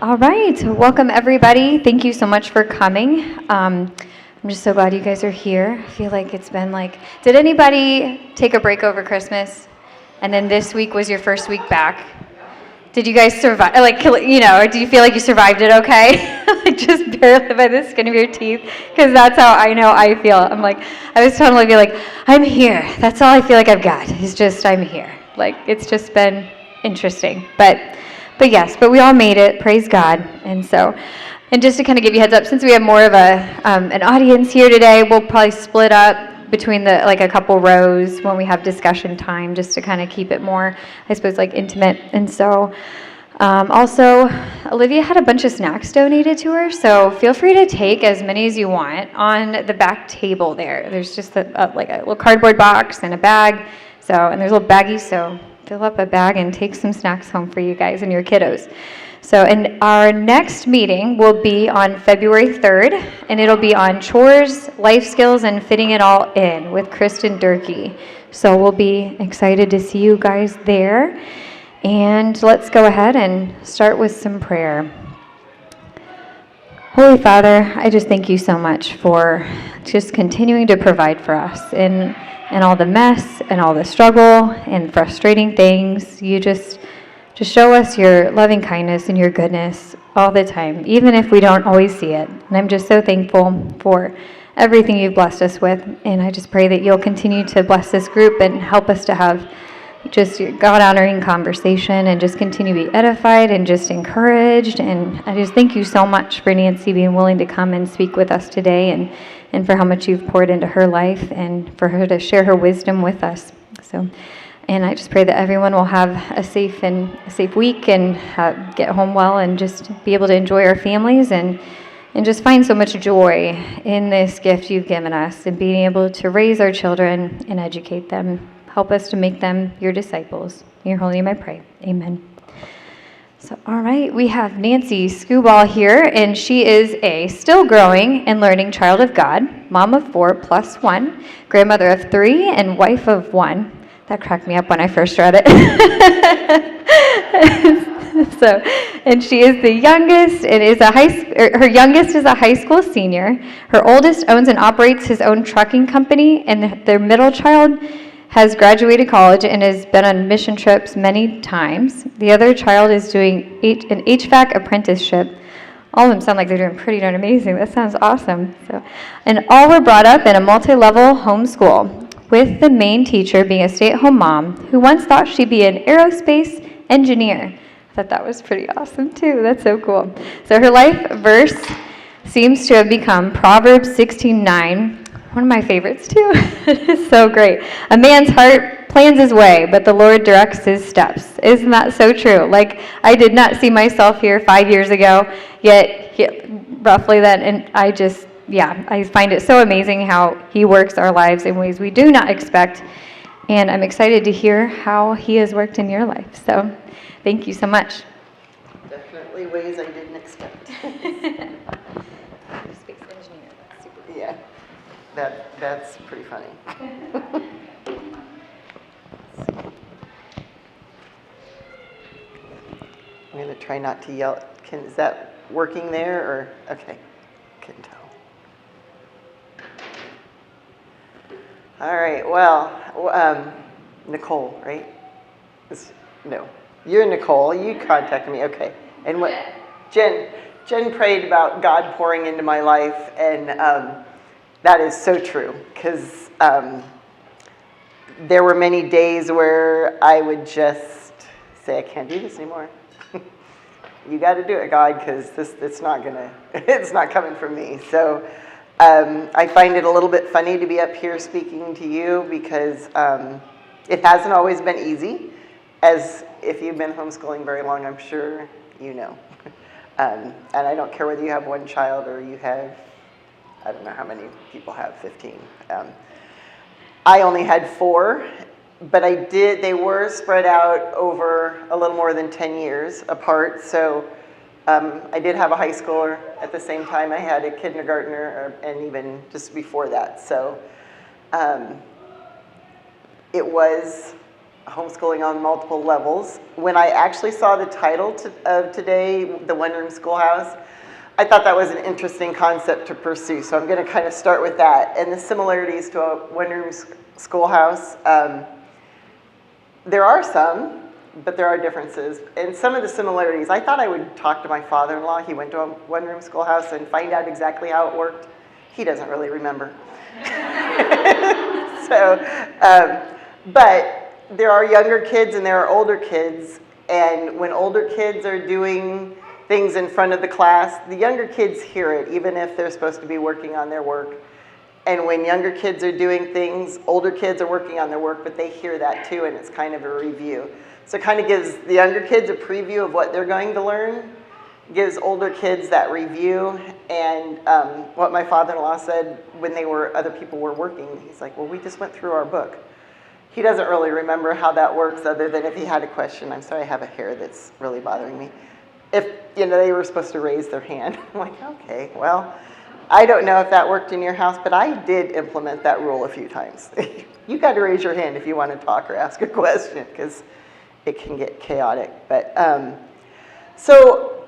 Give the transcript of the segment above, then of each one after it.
All right, welcome everybody. Thank you so much for coming. I'm just so glad you guys are here. I feel like it's been did anybody take a break over Christmas? And then this week was your first week back? Did you guys survive, or do you feel like you survived it okay? Just barely by the skin of your teeth? Because that's how I know I feel. I was totally feel like, I'm here. That's all I feel like I've got, is just I'm here. It's just been interesting. But yes, we all made it, praise God. And just to kind of give you a heads up, since we have more of an audience here today, we'll probably split up between a couple rows when we have discussion time, just to kind of keep it more, I suppose, intimate. And also, Olivia had a bunch of snacks donated to her, so feel free to take as many as you want on the back table there. There's just a little cardboard box and a bag, and there's little baggies, so fill up a bag and take some snacks home for you guys and your kiddos. And our next meeting will be on February 3rd, and it'll be on chores, life skills, and fitting it all in with Kristen Durkee. So we'll be excited to see you guys there. And let's go ahead and start with some prayer. Holy Father, I just thank you so much for just continuing to provide for us in all the mess and all the struggle and frustrating things. You just show us your loving kindness and your goodness all the time, even if we don't always see it. And I'm just so thankful for everything you've blessed us with. And I just pray that you'll continue to bless this group and help us to have just God-honoring conversation and just continue to be edified and just encouraged. And I just thank you so much for Nancy being willing to come and speak with us today, and for how much you've poured into her life and for her to share her wisdom with us. And I just pray that everyone will have a safe week and get home well and just be able to enjoy our families and just find so much joy in this gift you've given us and being able to raise our children and educate them. Help us to make them your disciples. In your holy name I pray. Amen. All right, we have Nancy Skubal here, and she is a still growing and learning child of God, mom of 4 plus 1, grandmother of 3, and wife of 1. That cracked me up when I first read it. And she is the youngest, and her youngest is a high school senior. Her oldest owns and operates his own trucking company, and their middle child has graduated college and has been on mission trips many times. The other child is doing an HVAC apprenticeship. All of them sound like they're doing pretty darn amazing. That sounds awesome. And all were brought up in a multi-level homeschool, with the main teacher being a stay-at-home mom who once thought she'd be an aerospace engineer. I thought that was pretty awesome too. That's so cool. So her life verse seems to have become Proverbs 16:9. One of my favorites too. It's so great. A man's heart plans his way, but the Lord directs his steps. Isn't that so true? I did not see myself here 5 years ago, yet roughly then, and I find it so amazing how he works our lives in ways we do not expect, and I'm excited to hear how he has worked in your life. So thank you so much. Definitely ways I didn't expect. Yeah. That's pretty funny. I'm going to try not to yell. Is that working there? Or okay, couldn't tell. All right. Well, Nicole, right? No, you're Nicole. You contacted me. Okay. And what? Jen prayed about God pouring into my life, and that is so true, because there were many days where I would just say, I can't do this anymore. You got to do it, God, because it's not coming from me. So I find it a little bit funny to be up here speaking to you, because it hasn't always been easy. As if you've been homeschooling very long, I'm sure you know. And I don't care whether you have one child or you have, I don't know how many people have 15. I only had 4, but they were spread out over a little more than 10 years apart. So I did have a high schooler at the same time. I had a kindergartner, and even just before that. So it was homeschooling on multiple levels. When I actually saw the title of today, the one-room schoolhouse, I thought that was an interesting concept to pursue. So I'm going to kind of start with that. And the similarities to a one-room schoolhouse, there are some, but there are differences. And some of the similarities, I thought I would talk to my father-in-law. He went to a one-room schoolhouse and find out exactly how it worked. He doesn't really remember. But there are younger kids and there are older kids. And when older kids are doing things in front of the class, the younger kids hear it, even if they're supposed to be working on their work. And when younger kids are doing things, older kids are working on their work, but they hear that too, and it's kind of a review. So it kind of gives the younger kids a preview of what they're going to learn, gives older kids that review. And what my father-in-law said when other people were working, he's like, well, we just went through our book. He doesn't really remember how that works other than if he had a question. I'm sorry, I have a hair that's really bothering me. If they were supposed to raise their hand. I'm like, okay, well, I don't know if that worked in your house, but I did implement that rule a few times. You got to raise your hand if you want to talk or ask a question, because it can get chaotic. But so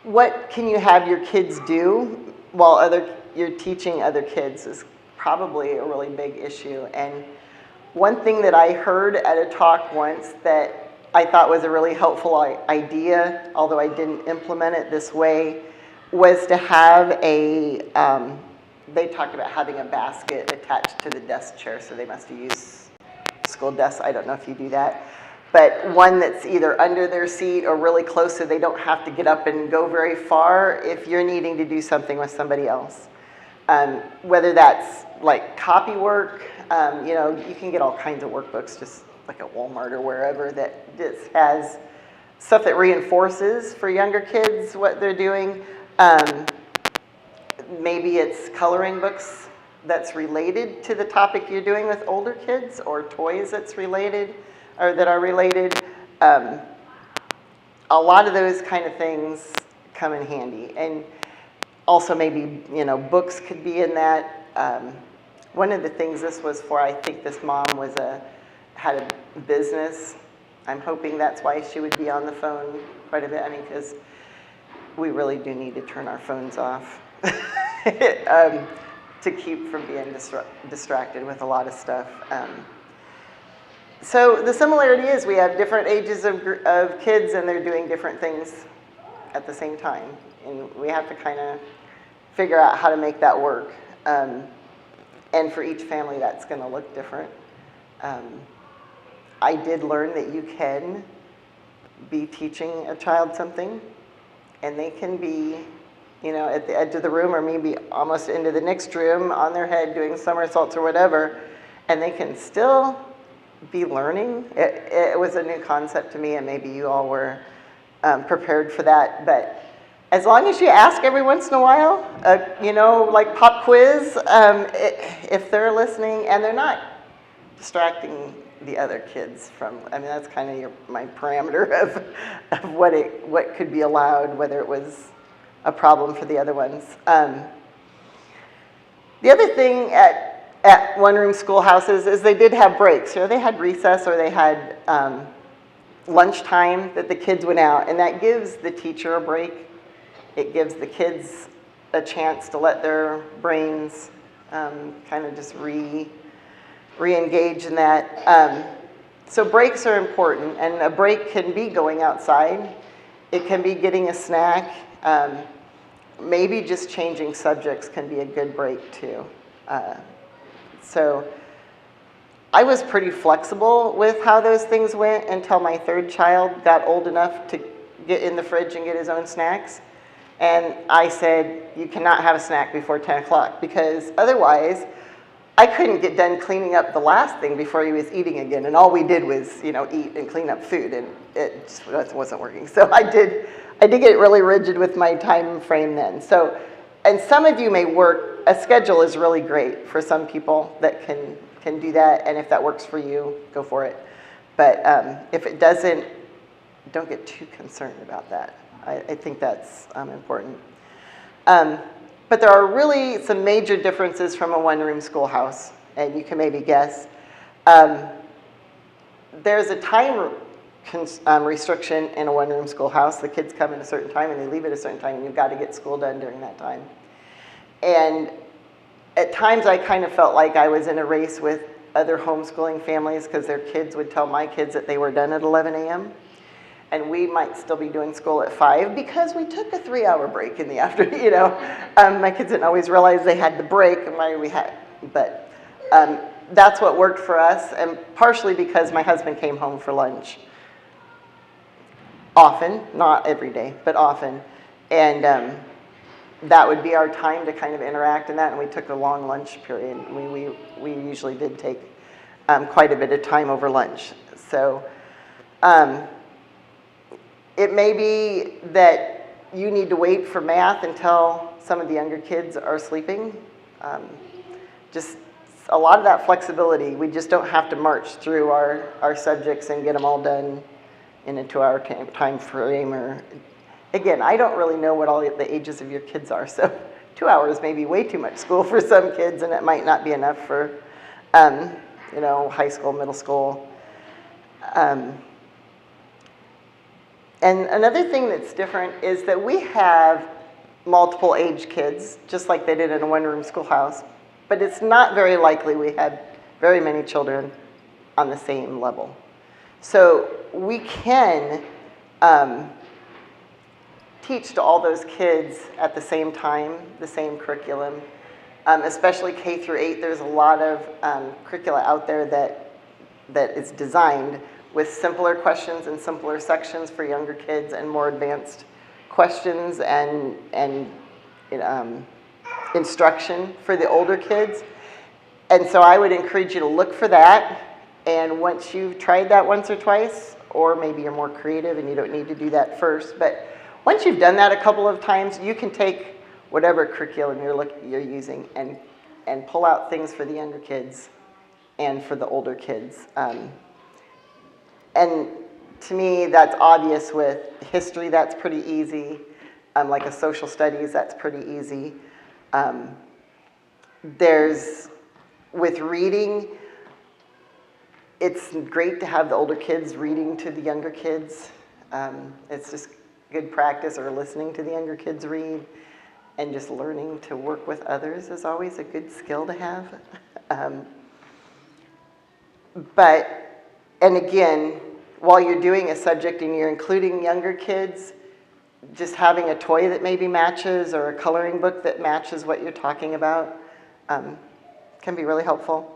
what can you have your kids do while you're teaching other kids is probably a really big issue. And one thing that I heard at a talk once that I thought was a really helpful idea, although I didn't implement it this way, was to have they talked about having a basket attached to the desk chair, so they must use school desks. I don't know if you do that. But one that's either under their seat or really close so they don't have to get up and go very far if you're needing to do something with somebody else. Whether that's like copy work, you can get all kinds of workbooks just like at Walmart or wherever that just has stuff that reinforces for younger kids what they're doing. Maybe it's coloring books that's related to the topic you're doing with older kids, or toys that are related. A lot of those kind of things come in handy. And also maybe, books could be in that. One of the things this was for, I think this mom had a business. I'm hoping that's why she would be on the phone quite a bit. Because we really do need to turn our phones off to keep from being distracted with a lot of stuff. So the similarity is we have different ages of kids and they're doing different things at the same time. And we have to kind of figure out how to make that work. And for each family, that's going to look different. I did learn that you can be teaching a child something, and they can be, at the edge of the room or maybe almost into the next room on their head doing somersaults or whatever, and they can still be learning. It was a new concept to me, and maybe you all were prepared for that. But as long as you ask every once in a while, like pop quiz, if they're listening and they're not distracting the other kids from, that's kind of my parameter of what could be allowed, whether it was a problem for the other ones. The other thing at one-room schoolhouses is they did have breaks. They had recess or they had lunchtime that the kids went out, and that gives the teacher a break. It gives the kids a chance to let their brains kind of just re-engage in that. So breaks are important, and a break can be going outside. It can be getting a snack. Maybe just changing subjects can be a good break too. So I was pretty flexible with how those things went until my third child got old enough to get in the fridge and get his own snacks. And I said, you cannot have a snack before 10 o'clock, because otherwise I couldn't get done cleaning up the last thing before he was eating again. And all we did was, eat and clean up food, and it just wasn't working. So I did get really rigid with my time frame then. So, and some of you may work, a schedule is really great for some people that can do that. And if that works for you, go for it. But if it doesn't, don't get too concerned about that. I think that's important. But there are really some major differences from a one-room schoolhouse, and you can maybe guess. there's a time restriction in a one-room schoolhouse. The kids come at a certain time and they leave at a certain time, and you've got to get school done during that time. And at times I kind of felt like I was in a race with other homeschooling families because their kids would tell my kids that they were done at 11 a.m. And we might still be doing school at 5 because we took a 3-hour break in the afternoon, My kids didn't always realize they had the break and why we had, but that's what worked for us, and partially because my husband came home for lunch. Often, not every day, but often. And that would be our time to kind of interact in that, and we took a long lunch period. We usually did take quite a bit of time over lunch. So it may be that you need to wait for math until some of the younger kids are sleeping. Just a lot of that flexibility. We just don't have to march through our subjects and get them all done in a 2-hour time frame. Or again, I don't really know what all the ages of your kids are, so 2 hours may be way too much school for some kids, and it might not be enough for high school, middle school. And another thing that's different is that we have multiple age kids, just like they did in a one-room schoolhouse, but it's not very likely we had very many children on the same level. So we can teach to all those kids at the same time, the same curriculum, especially K through 8. There's a lot of curricula out there that is designed with simpler questions and simpler sections for younger kids and more advanced questions and instruction for the older kids. And so I would encourage you to look for that. And once you've tried that once or twice, or maybe you're more creative and you don't need to do that first, but once you've done that a couple of times, you can take whatever curriculum you're using and pull out things for the younger kids and for the older kids. And to me, that's obvious with history. That's pretty easy. Like a social studies, that's pretty easy. With reading, it's great to have the older kids reading to the younger kids. It's just good practice, or listening to the younger kids read, and just learning to work with others is always a good skill to have. And again, while you're doing a subject and you're including younger kids, just having a toy that maybe matches, or a coloring book that matches what you're talking about can be really helpful.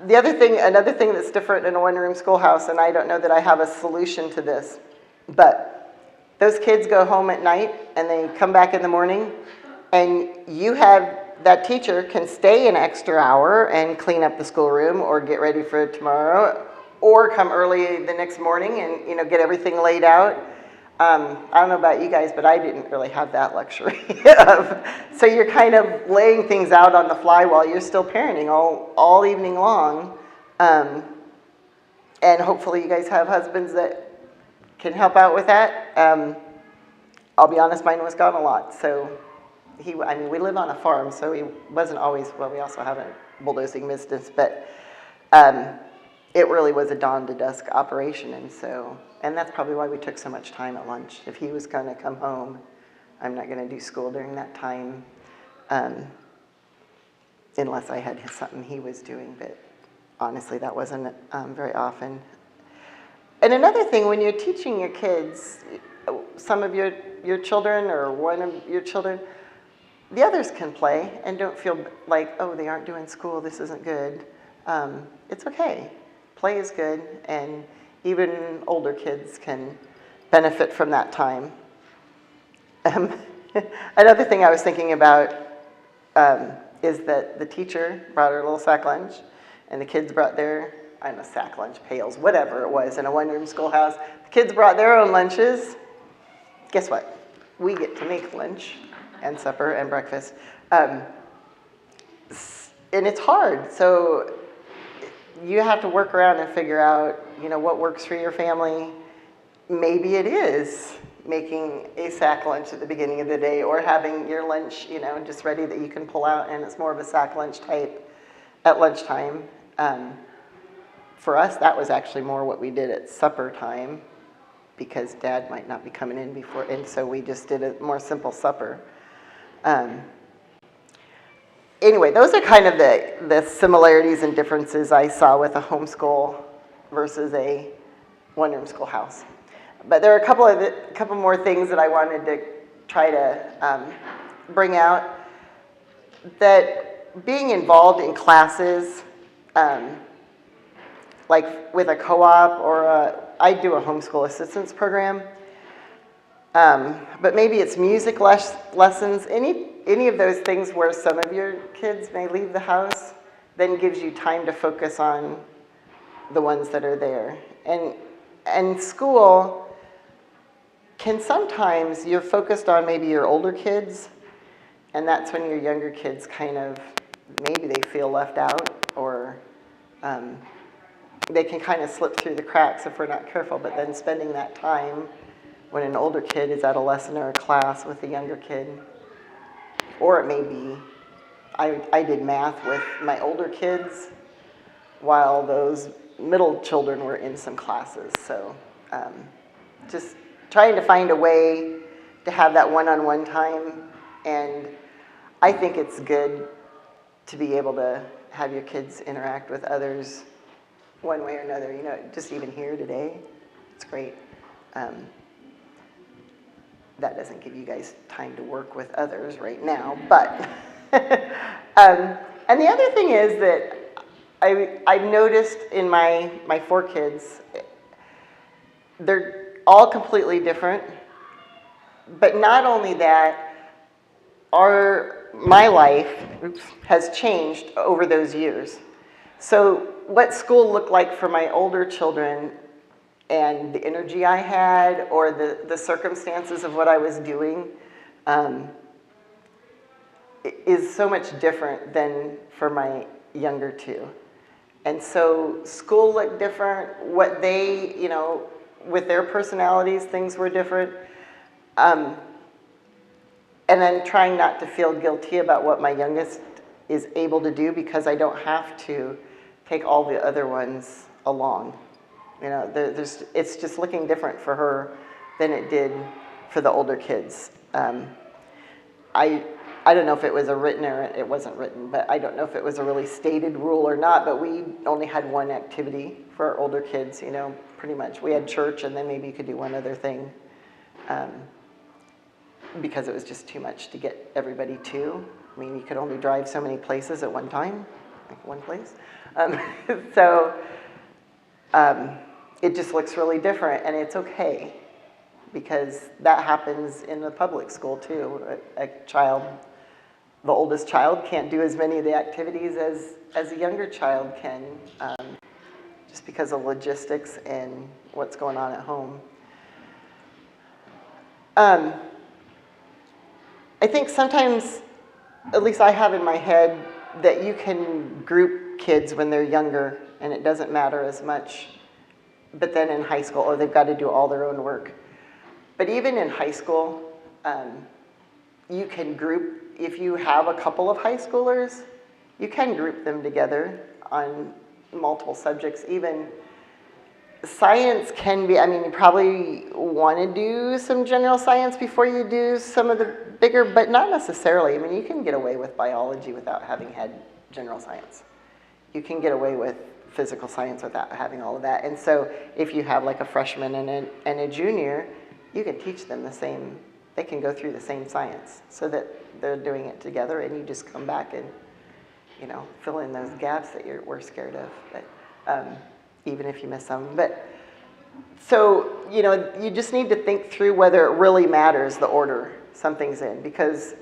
Another thing that's different in a one-room schoolhouse, and I don't know that I have a solution to this, but those kids go home at night and they come back in the morning, and that teacher can stay an extra hour and clean up the schoolroom or get ready for tomorrow, or come early the next morning and get everything laid out. I don't know about you guys, but I didn't really have that luxury. So you're kind of laying things out on the fly while you're still parenting all evening long. And hopefully you guys have husbands that can help out with that. I'll be honest, mine was gone a lot. So we live on a farm, so he wasn't always, we also have a bulldozing business, but it really was a dawn to dusk operation. And that's probably why we took so much time at lunch. If he was going to come home, I'm not going to do school during that time, unless I had something he was doing. But honestly, that wasn't very often. And another thing, when you're teaching your kids, some of your children or one of your children, the others can play and don't feel like, oh, they aren't doing school, this isn't good. It's okay. Play is good, and even older kids can benefit from that time. Another thing I was thinking about is that the teacher brought her little sack lunch, and the kids brought their, sack lunch pails, whatever it was, in a one-room schoolhouse. The kids brought their own lunches. Guess what? We get to make lunch and supper and breakfast. And it's hard, so you have to work around and figure out, what works for your family. Maybe it is making a sack lunch at the beginning of the day, or having your lunch, just ready that you can pull out, and it's more of a sack lunch type at lunchtime. for us, that was actually more what we did at supper time, because Dad might not be coming in before, and so we just did a more simple supper. Anyway, those are kind of the similarities and differences I saw with a homeschool versus a one-room schoolhouse. But there are a couple more things that I wanted to try to bring out. That being involved in classes, like with a co-op or I do a homeschool assistance program, but maybe it's music lessons, any of those things where some of your kids may leave the house, then gives you time to focus on the ones that are there. And school can sometimes, you're focused on maybe your older kids, and that's when your younger kids kind of, maybe they feel left out, or they can kind of slip through the cracks if we're not careful. But then spending that time when an older kid is at a lesson or a class with a younger kid, or it may be, I did math with my older kids while those middle children were in some classes. So just trying to find a way to have that one-on-one time. And I think it's good to be able to have your kids interact with others one way or another. You know, just even here today, it's great. That doesn't give you guys time to work with others right now, but and the other thing is that I've noticed in my 4 kids, they're all completely different. But not only that, my life has changed over those years. So what school looked like for my older children and the energy I had, or the circumstances of what I was doing, is so much different than for my younger 2. And so school looked different. What they, you know, with their personalities, things were different. And then trying not to feel guilty about what my youngest is able to do, because I don't have to take all the other ones along. You know, it's just looking different for her than it did for the older kids. I don't know if it was a written or it wasn't written, but I don't know if it was a really stated rule or not, but we only had one activity for our older kids, you know, pretty much. We had church, and then maybe you could do one other thing, because it was just too much to get everybody to. I mean, you could only drive so many places at one time, like one place. So it just looks really different, and it's okay, because that happens in the public school too. A child, the oldest child, can't do as many of the activities as a younger child can, just because of logistics and what's going on at home. I think sometimes, at least I have in my head, that you can group kids when they're younger and it doesn't matter as much. But then in high school, they've got to do all their own work. But even in high school, you can group, if you have a couple of high schoolers, you can group them together on multiple subjects. Even science can be, I mean, you probably want to do some general science before you do some of the bigger, but not necessarily. I mean, you can get away with biology without having had general science. You can get away with physical science without having all of that. And so if you have like a freshman and a junior, you can teach them the same, they can go through the same science so that they're doing it together, and you just come back and, you know, fill in those gaps that we're scared of, but even if you miss some. But so, you know, you just need to think through whether it really matters the order something's in, because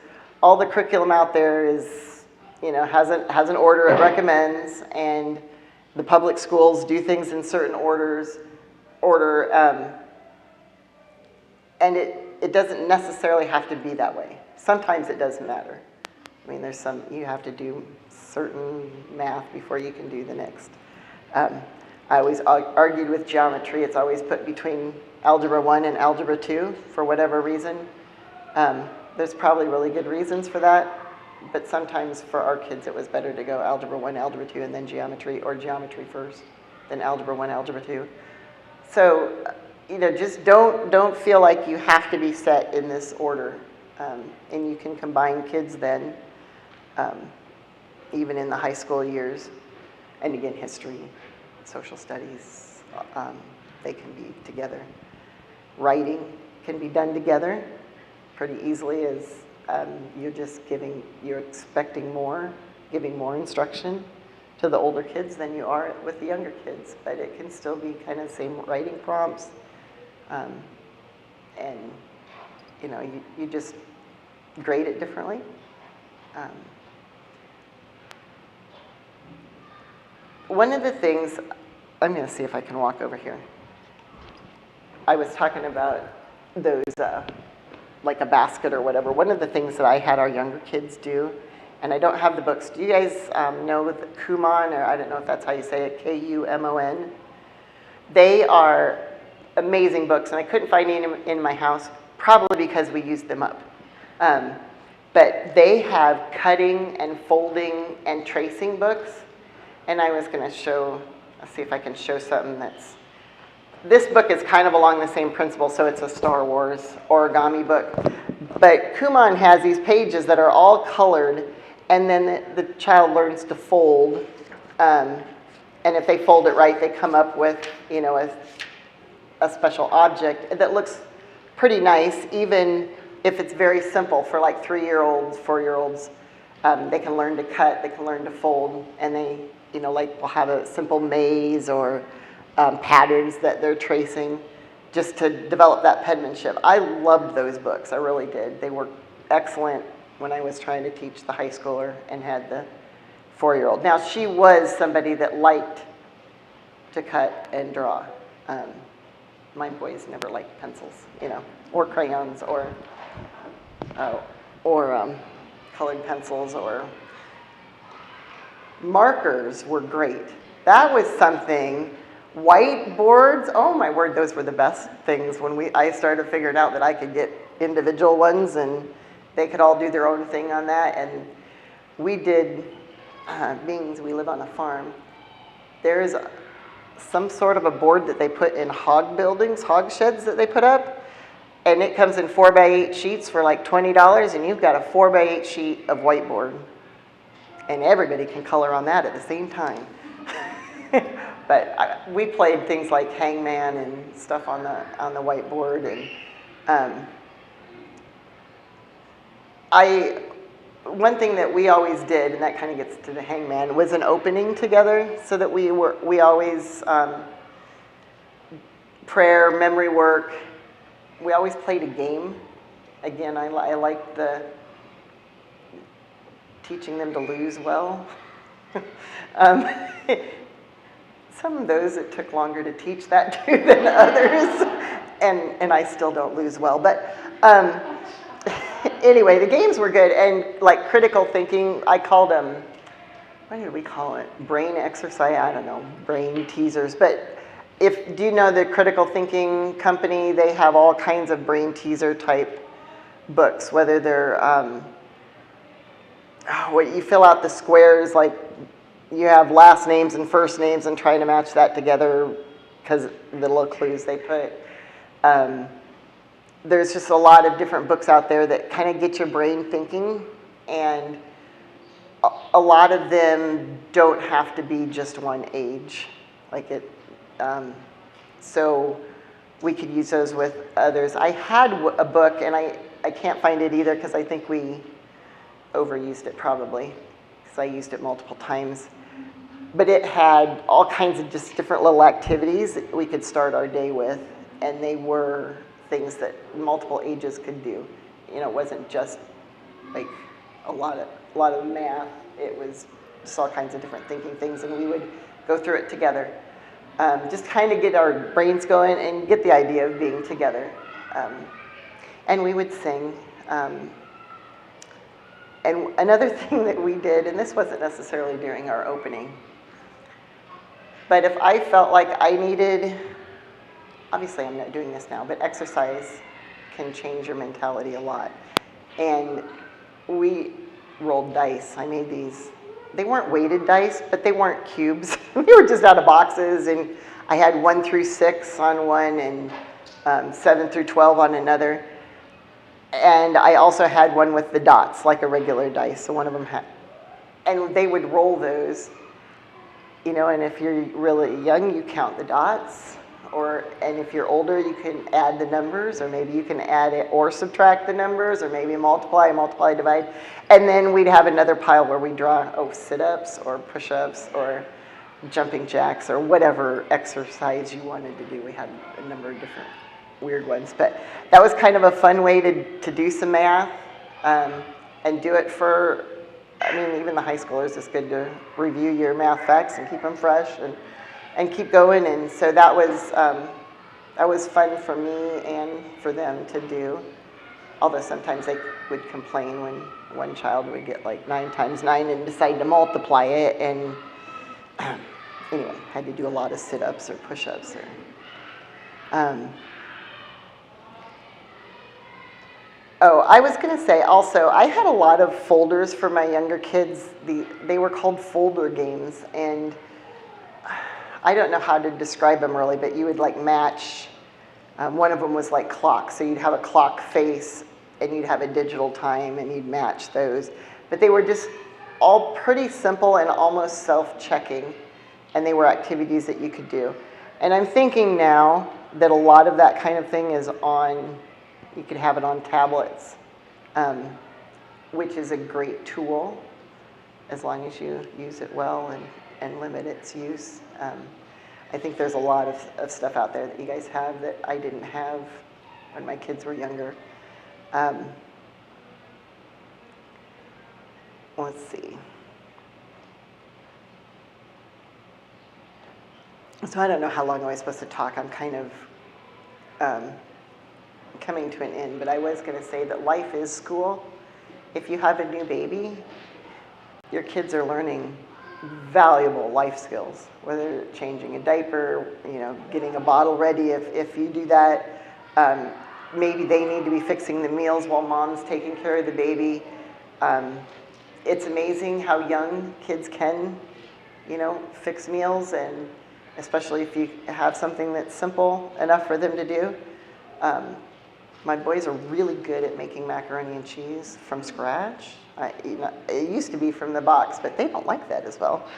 all the curriculum out there is, you know, has an order it recommends, and the public schools do things in certain order, and it doesn't necessarily have to be that way. Sometimes it doesn't matter. I mean, there's some, you have to do certain math before you can do the next. I always argued with geometry. It's always put between Algebra 1 and Algebra 2 for whatever reason. There's probably really good reasons for that, but sometimes for our kids it was better to go Algebra 1, Algebra 2, and then geometry, or geometry first. than Algebra 1, Algebra 2. So, just don't feel like you have to be set in this order. And you can combine kids then, even in the high school years. And again, history, social studies, they can be together. Writing can be done together pretty easily as you're expecting more, giving more instruction to the older kids than you are with the younger kids. But it can still be kind of the same writing prompts. And, you just grade it differently. One of the things, I'm going to see if I can walk over here. I was talking about those, like a basket or whatever. One of the things that I had our younger kids do, and I don't have the books. Do you guys know the Kumon, or I don't know if that's how you say it, Kumon? They are amazing books, and I couldn't find any in my house, probably because we used them up. But they have cutting and folding and tracing books. And I was going to let's see if I can show something this book is kind of along the same principle, so it's a Star Wars origami book. But Kumon has these pages that are all colored, and then the child learns to fold. And if they fold it right, they come up with, a special object that looks pretty nice, even if it's very simple for like 3-year-olds, 4-year-olds. They can learn to cut, they can learn to fold, and they, will have a simple maze or patterns that they're tracing just to develop that penmanship. I loved those books, I really did. They were excellent when I was trying to teach the high schooler and had the 4-year-old. Now, she was somebody that liked to cut and draw. My boys never liked pencils, or crayons, or colored pencils, or markers were great. That was something. Whiteboards, oh my word, those were the best things when I started figuring out that I could get individual ones and they could all do their own thing on that. And we did, being we live on a farm, there's some sort of a board that they put in hog buildings, hog sheds that they put up, and it comes in 4x8 sheets for like $20, and you've got a 4x8 sheet of whiteboard. And everybody can color on that at the same time. But we played things like hangman and stuff on the whiteboard. And one thing that we always did, and that kind of gets to the hangman, was an opening together, so that we always prayer, memory work. We always played a game. Again, I liked the teaching them to lose well. Some of those, it took longer to teach that to than others, and I still don't lose well. But anyway, the games were good, and like critical thinking, I called them, what did we call it? Brain exercise, I don't know, brain teasers. But do you know the critical thinking company? They have all kinds of brain teaser type books, whether they're, you fill out the squares, like you have last names and first names and trying to match that together because the little clues they put. There's just a lot of different books out there that kind of get your brain thinking, and a lot of them don't have to be just one age. So we could use those with others. I had a book, and I can't find it either because I think we overused it probably, because I used it multiple times. But it had all kinds of just different little activities that we could start our day with, and they were things that multiple ages could do. It wasn't just like a lot of math. It was just all kinds of different thinking things, and we would go through it together. Just kind of get our brains going and get the idea of being together. And we would sing. And another thing that we did, and this wasn't necessarily during our opening, but if I felt like I needed, obviously I'm not doing this now, but exercise can change your mentality a lot. And we rolled dice. I made these, they weren't weighted dice, but they weren't cubes. They were just out of boxes, and I had 1 through 6 on one and 7 through 12 on another. And I also had one with the dots, like a regular dice. So one of them had, and they would roll those, and if you're really young, you count the dots. And if you're older, you can add the numbers, or maybe you can add it or subtract the numbers, or maybe multiply, divide. And then we'd have another pile where we draw, sit-ups or push-ups or jumping jacks or whatever exercise you wanted to do. We had a number of different weird ones. But that was kind of a fun way to do some math and do it for, even the high schoolers, it's good to review your math facts and keep them fresh and keep going. And so that was fun for me and for them to do. Although sometimes they would complain when one child would get like 9 times 9 and decide to multiply it. And anyway, had to do a lot of sit-ups or push-ups. I was going to say also, I had a lot of folders for my younger kids. They were called folder games, and I don't know how to describe them really, but you would like match. One of them was like clock, so you'd have a clock face, and you'd have a digital time, and you'd match those. But they were just all pretty simple and almost self-checking, and they were activities that you could do. And I'm thinking now that a lot of that kind of thing is you could have it on tablets, which is a great tool as long as you use it well and limit its use. I think there's a lot of stuff out there that you guys have that I didn't have when my kids were younger. Let's see. So I don't know how long I was supposed to talk. I'm kind of coming to an end, but I was going to say that life is school. If you have a new baby, your kids are learning valuable life skills, whether changing a diaper, getting a bottle ready if you do that. Maybe they need to be fixing the meals while mom's taking care of the baby. It's amazing how young kids can, fix meals, and especially if you have something that's simple enough for them to do. My boys are really good at making macaroni and cheese from scratch. It used to be from the box, but they don't like that as well.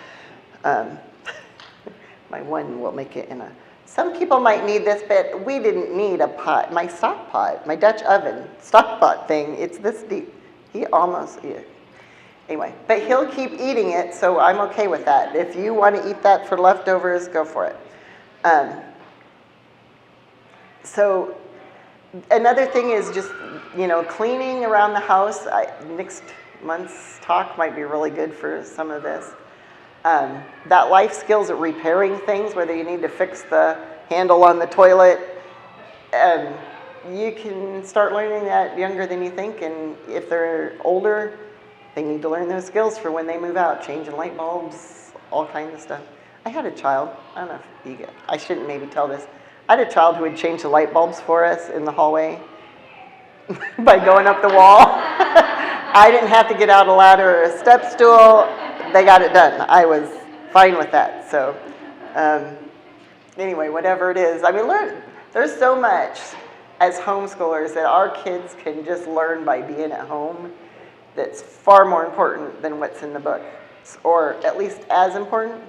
My one will make it in some people might need this, but we didn't need a pot. My stock pot, my Dutch oven stock pot thing, it's this deep. Anyway, but he'll keep eating it, so I'm okay with that. If you want to eat that for leftovers, go for it. So another thing is just, cleaning around the house. Next month's talk might be really good for some of this. That life skills at repairing things, whether you need to fix the handle on the toilet, you can start learning that younger than you think. And if they're older, they need to learn those skills for when they move out, changing light bulbs, all kinds of stuff. I had a child, I don't know if I shouldn't maybe tell this. I had a child who would change the light bulbs for us in the hallway by going up the wall. I didn't have to get out a ladder or a step stool. They got it done. I was fine with that. So anyway, whatever it is. There's so much as homeschoolers that our kids can just learn by being at home that's far more important than what's in the book, or at least as important.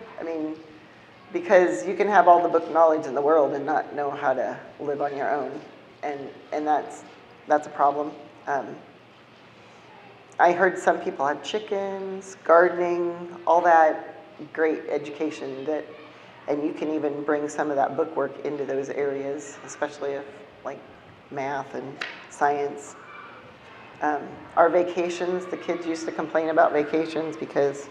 Because you can have all the book knowledge in the world and not know how to live on your own, and that's a problem. I heard some people have chickens, gardening, all that great education and you can even bring some of that book work into those areas, especially if like math and science. Our vacations, the kids used to complain about vacations because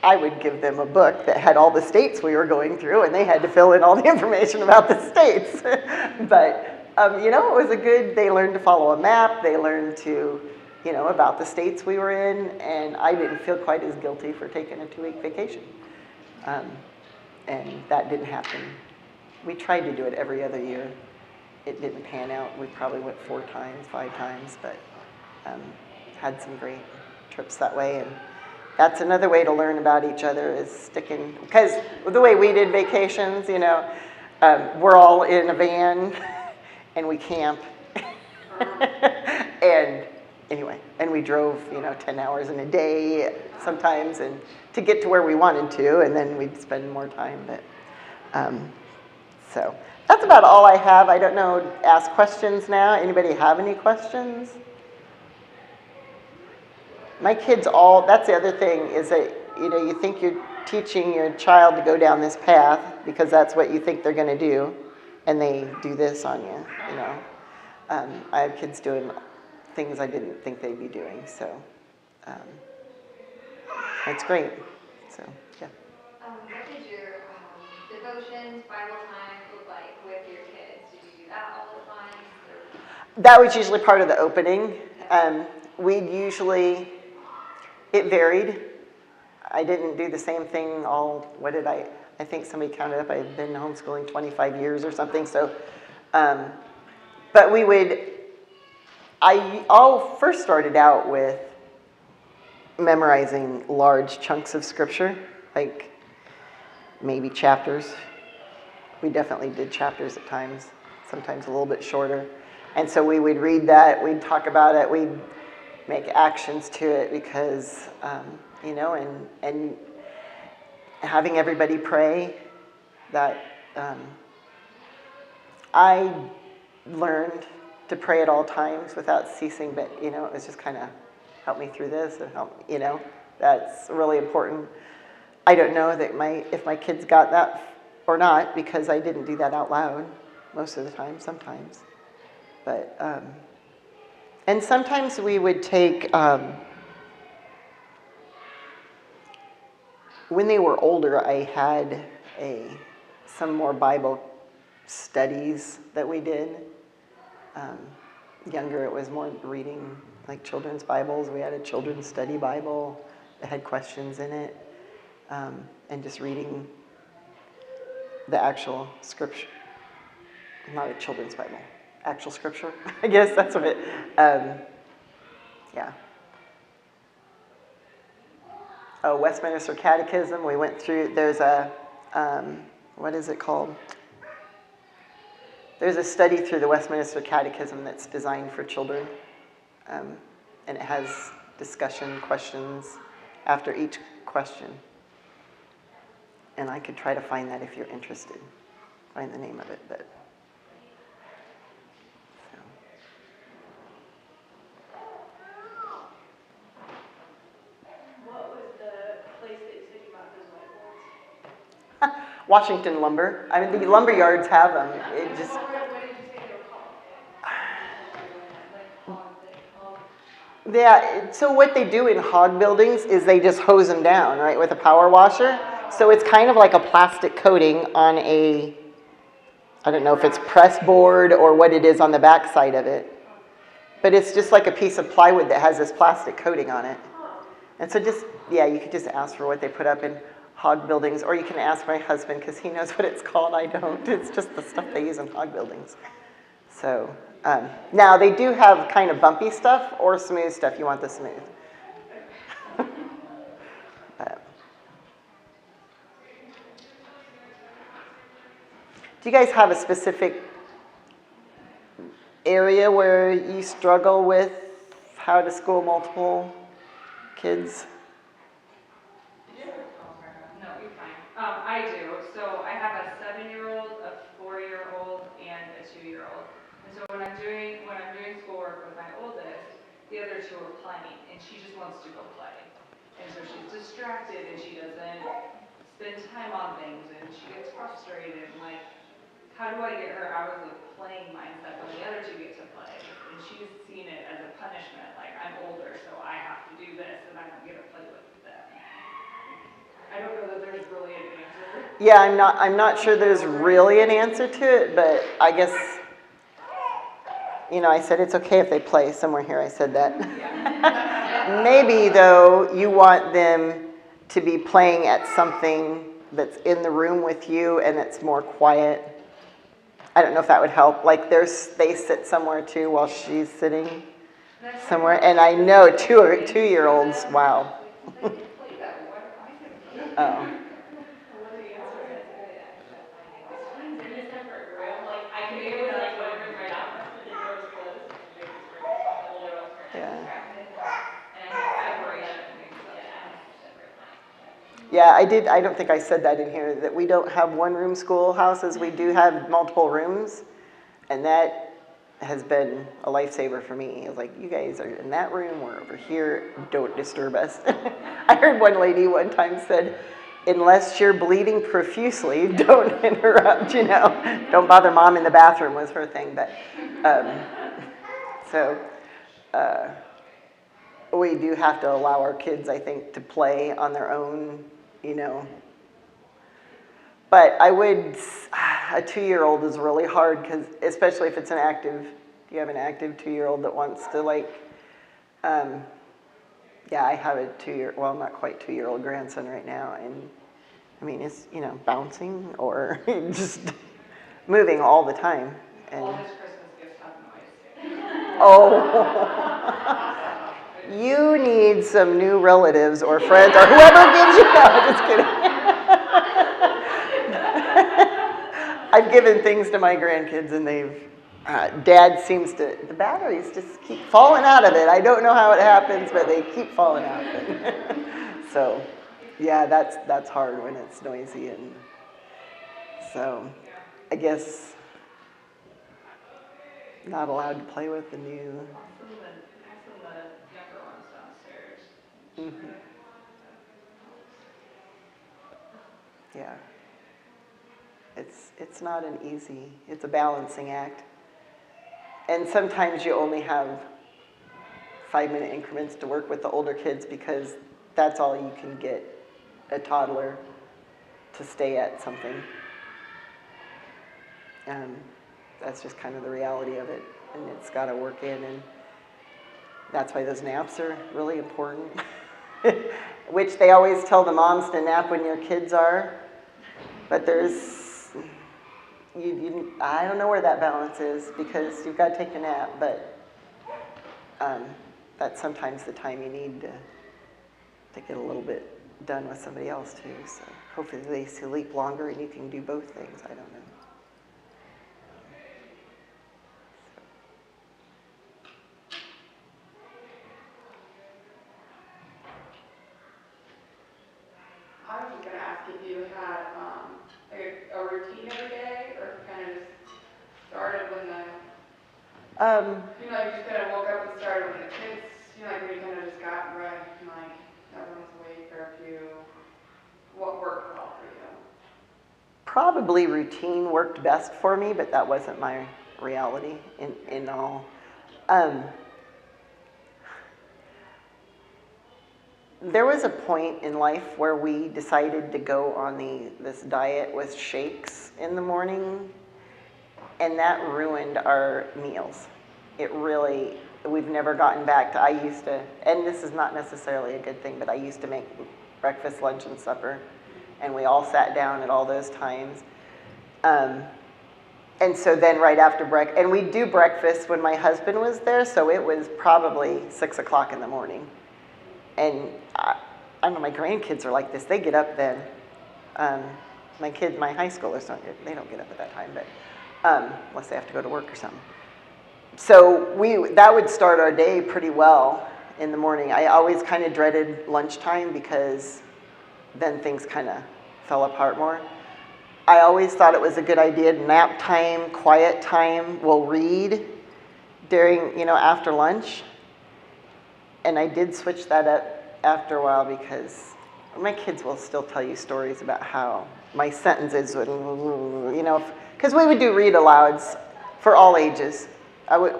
I would give them a book that had all the states we were going through, and they had to fill in all the information about the states. But, it was they learned to follow a map, they learned to, about the states we were in, and I didn't feel quite as guilty for taking a 2-week vacation. And that didn't happen. We tried to do it every other year. It didn't pan out. We probably went 4 times, 5 times, but had some great trips that way. And that's another way to learn about each other is sticking, because the way we did vacations, we're all in a van and we camp. And anyway, and we drove, 10 hours in a day sometimes and to get to where we wanted to, and then we'd spend more time. But so that's about all I have. I don't know, ask questions now. Anybody have any questions? My kids that's the other thing is that, you think you're teaching your child to go down this path because that's what you think they're going to do, and they do this on you, I have kids doing things I didn't think they'd be doing, so it's great. So, yeah. What did your devotions, Bible time look like with your kids? Did you do that all the time? Or? That was usually part of the opening. It varied. I didn't do the same thing I think somebody counted up, I've been homeschooling 25 years or something, so, but I all first started out with memorizing large chunks of scripture, like maybe chapters. We definitely did chapters at times, sometimes a little bit shorter. And so we would read that, we'd talk about it, we'd make actions to it because, and having everybody pray, that I learned to pray at all times without ceasing, but, it was just kind of help me through this and help, that's really important. I don't know if my kids got that or not, because I didn't do that out loud most of the time, sometimes. But, and sometimes we would take, when they were older, I had some more Bible studies that we did. Younger, it was more reading like children's Bibles. We had a children's study Bible that had questions in it, and just reading the actual scripture. Not a children's Bible, actual scripture. I guess that's what it. Yeah. Oh, Westminster Catechism. We went through. There's a what is it called? There's a study through the Westminster Catechism that's designed for children, and it has discussion questions after each question. And I could try to find that if you're interested. Find the name of it, but. What was the place that you said you got those whiteboards? Washington Lumber. I mean, the lumber yards have them. It just. What did you say they were called? Yeah, so what they do in hog buildings is they just hose them down, right, with a power washer. So it's kind of like a plastic coating on I don't know if it's press board or what it is on the back side of it. But it's just like a piece of plywood that has this plastic coating on it. And so you could just ask for what they put up in hog buildings, or you can ask my husband because he knows what it's called. I don't. It's just the stuff they use in hog buildings. So now they do have kind of bumpy stuff or smooth stuff. You want the smooth. Do you guys have a specific area where you struggle with how to school multiple kids? No, you're fine. I do. So I have a 7-year-old, a 4-year-old, and a 2-year-old. And so when I'm doing schoolwork with my oldest, the other two are playing, and she just wants to go play. And so she's distracted, and she doesn't spend time on things, and she gets frustrated. And like, how do I get her out of the playing mindset when the other two get to play? And she's seen it as a punishment, like I'm older, so I have to do this, and I don't get to play with them. I don't know that there's really an answer. Yeah, I'm not sure there's really an answer to it, but I guess, I said it's okay if they play. Somewhere here I said that. Yeah. Maybe, though, you want them to be playing at something that's in the room with you and that's more quiet. I don't know if that would help. Like they sit somewhere too while she's sitting somewhere. And I know 2-year-olds, wow. Oh. Yeah. Yeah, I did. I don't think I said that in here, that we don't have one-room schoolhouses. We do have multiple rooms, and that has been a lifesaver for me. It's like, you guys are in that room, we're over here, don't disturb us. I heard one lady one time said, unless you're bleeding profusely, don't interrupt, Don't bother mom in the bathroom was her thing. But so we do have to allow our kids, I think, to play on their own, But I would, a 2-year-old is really hard, because especially if it's you have an active 2-year-old that wants to yeah, I have a not quite 2-year-old grandson right now, and I mean, it's, bouncing or just moving all the time. And All his Christmas gifts have noise. oh, you need some new relatives or friends or whoever gives you, no, just kidding. I've given things to my grandkids, and Dad seems to, the batteries just keep falling out of it. I don't know how it happens, but they keep falling out of it. So, yeah, that's hard when it's noisy. And so, I guess not allowed to play with the new. I send the younger ones downstairs. Mm-hmm. Yeah. It's not an easy, it's a balancing act. And sometimes you only have 5-minute increments to work with the older kids, because that's all you can get a toddler to stay at something. That's just kind of the reality of it, and it's got to work in, and that's why those naps are really important. Which they always tell the moms to nap when your kids are, but I don't know where that balance is, because you've got to take a nap, but that's sometimes the time you need to get a little bit done with somebody else too. So hopefully they sleep longer and you can do both things. I don't know. I was just going to ask if you had a routine every day, or if you kind of just started when you just kind of woke up and started when the kids, when you kind of just got right, and everyone's awake, or if you, what worked well for you? Probably routine worked best for me, but that wasn't my reality in all. There was a point in life where we decided to go on this diet with shakes in the morning, and that ruined our meals. We've never gotten back to, I used to, and this is not necessarily a good thing, but I used to make breakfast, lunch, and supper, and we all sat down at all those times. And so then right after and we'd do breakfast when my husband was there, so it was probably 6 o'clock in the morning. And I don't know, my grandkids are like this. They get up then. My high schoolers they don't get up at that time, but unless they have to go to work or something. So that would start our day pretty well in the morning. I always kind of dreaded lunchtime, because then things kind of fell apart more. I always thought it was a good idea, nap time, quiet time, we'll read during, after lunch. And I did switch that up after a while, because my kids will still tell you stories about how my sentences would, because we would do read alouds for all ages.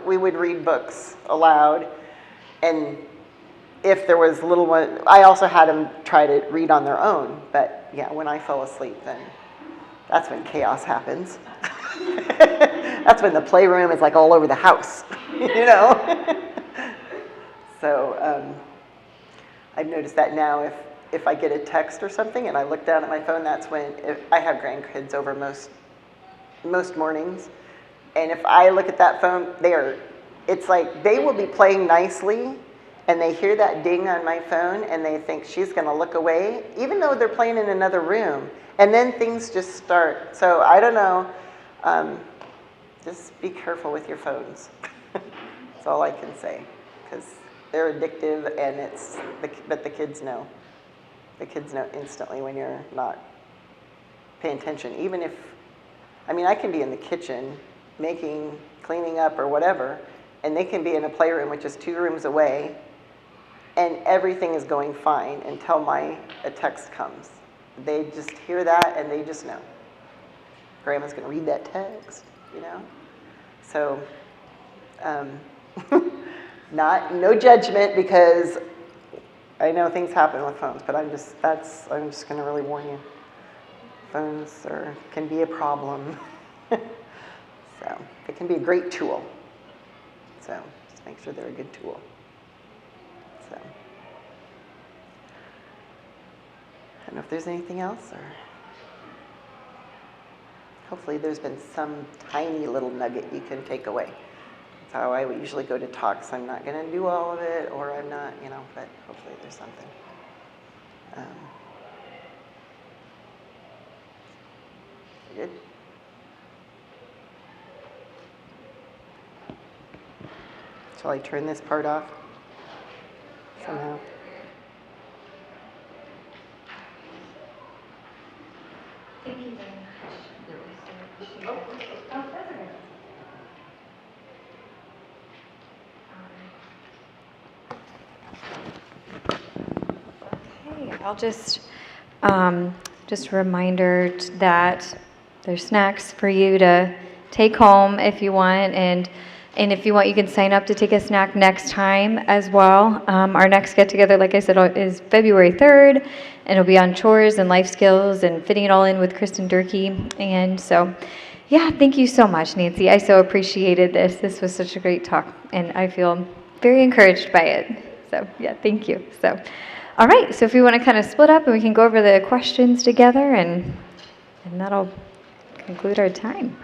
We would read books aloud, and if there was little one, I also had them try to read on their own. But yeah, when I fell asleep, then that's when chaos happens. That's when the playroom is like all over the house, So I've noticed that now, if I get a text or something and I look down at my phone, that's when, if I have grandkids over most mornings, and if I look at that phone, it's like they will be playing nicely, and they hear that ding on my phone and they think she's going to look away, even though they're playing in another room. And then things just start. So I don't know. Just be careful with your phones. That's all I can say, because they're addictive, and but the kids know. The kids know instantly when you're not paying attention. Even if, I can be in the kitchen cleaning up or whatever, and they can be in a playroom which is 2 rooms away, and everything is going fine until a text comes. They just hear that and they just know. Grandma's going to read that text, So, no judgment, because I know things happen with phones, but I'm just going to really warn you. Phones can be a problem. So, it can be a great tool. So, just make sure they're a good tool. So, I don't know if there's anything else, or hopefully there's been some tiny little nugget you can take away. That's how I would usually go to talks. I'm not going to do all of it, or I'm not, but hopefully there's something. Good. Shall I turn this part off somehow? Thank you very much. Oh, that's okay. Okay, I'll just a reminder that there's snacks for you to take home if you want, and if you want, you can sign up to take a snack next time as well. Our next get-together, like I said, is February 3rd, and it'll be on chores and life skills and fitting it all in with Kristen Durkee. And so, yeah, thank you so much, Nancy. I so appreciated this. This was such a great talk, and I feel very encouraged by it. So, yeah, thank you. So, all right, so if we want to kind of split up and we can go over the questions together, and that'll conclude our time.